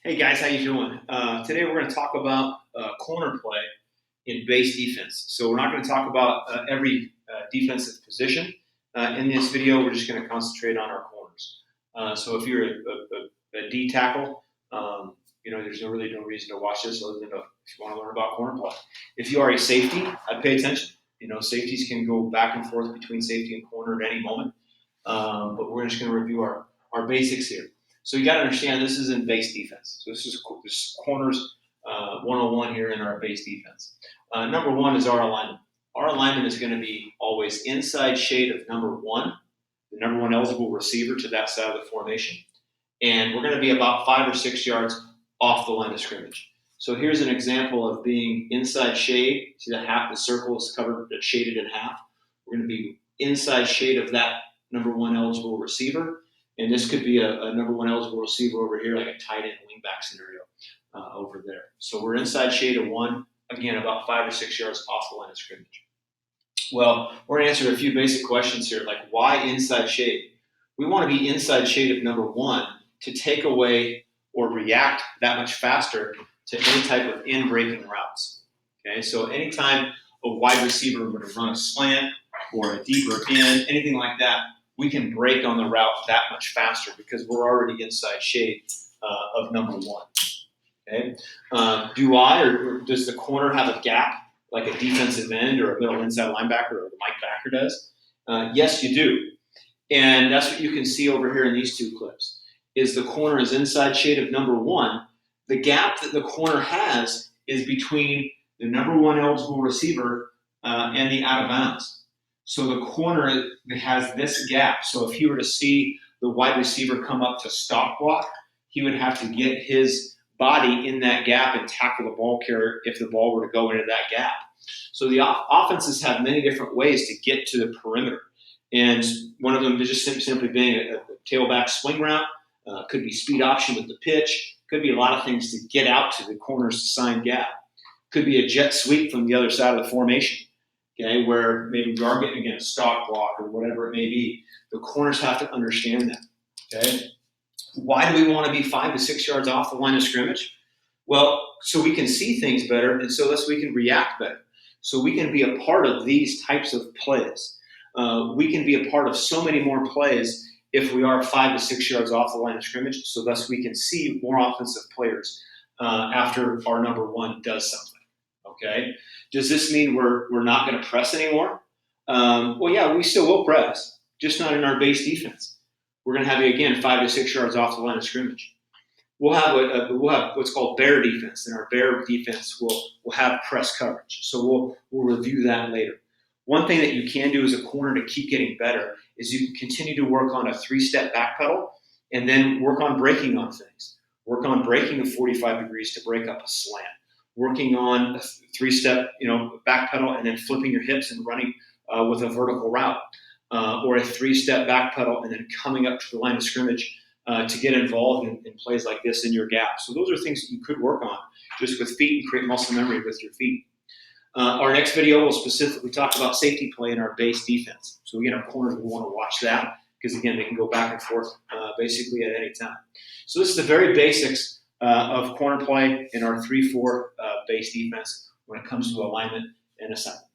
Hey guys, how you doing? Today we're going to talk about corner play in base defense. So we're not going to talk about every defensive position. In this video, we're just going to concentrate on our corners. So if you're a D tackle, there's really no reason to watch this other than if you want to learn about corner play. If you are a safety, I'd pay attention. Safeties can go back and forth between safety and corner at any moment. But we're just going to review our basics here. So you got to understand this is in base defense. So this is corners 101 here in our base defense. Number one is our alignment. Our alignment is going to be always inside shade of number one, the number one eligible receiver to that side of the formation. And we're going to be about 5 or 6 yards off the line of scrimmage. So here's an example of being inside shade. See the circle is covered, shaded in half. We're going to be inside shade of that number one eligible receiver. And this could be a number one eligible receiver over here, like a tight end wingback scenario over there. So we're inside shade of one, again, about 5 or 6 yards off the line of scrimmage. Well, we're going to answer a few basic questions here, like why inside shade? We want to be inside shade of number one to take away or react that much faster to any type of in-breaking routes. Okay, so anytime a wide receiver were to run a slant or a deeper in, anything like that, we can break on the route that much faster because we're already inside shade of number one. Okay, or does the corner have a gap like a defensive end or a middle inside linebacker or the Mike backer does? Yes, you do, and that's what you can see over here in these two clips. Is the corner is inside shade of number one. The gap that the corner has is between the number one eligible receiver and the out of bounds. So the corner has this gap. So if he were to see the wide receiver come up to stop block, he would have to get his body in that gap and tackle the ball carrier if the ball were to go into that gap. So the offenses have many different ways to get to the perimeter. And one of them is just simply being a tailback swing route. Could be speed option with the pitch. Could be a lot of things to get out to the corner's assigned gap. Could be a jet sweep from the other side of the formation. Okay, where maybe we are getting against a stock block or whatever it may be. The corners have to understand that. Okay, why do we want to be 5 to 6 yards off the line of scrimmage? Well, so we can see things better, and so we can react better. So we can be a part of these types of plays. We can be a part of so many more plays if we are 5 to 6 yards off the line of scrimmage. So thus we can see more offensive players after our number one does something. Okay, does this mean we're not going to press anymore? Well, yeah, we still will press, just not in our base defense. We're going to have, again, 5 to 6 yards off the line of scrimmage. We'll have what's called bear defense, and our bear defense will have press coverage. So we'll review that later. One thing that you can do as a corner to keep getting better is you can continue to work on a 3-step back pedal and then work on breaking on things. Work on breaking a 45 degrees to break up a slant. Working on a 3-step, back pedal and then flipping your hips and running with a vertical route, or a 3-step back pedal and then coming up to the line of scrimmage to get involved in plays like this in your gap. So those are things that you could work on just with feet and create muscle memory with your feet. Our next video will specifically talk about safety play in our base defense. So again, our corners will want to watch that because again, they can go back and forth basically at any time. So this is the very basics of corner play in our 3-4 base defense when it comes to alignment and assignment.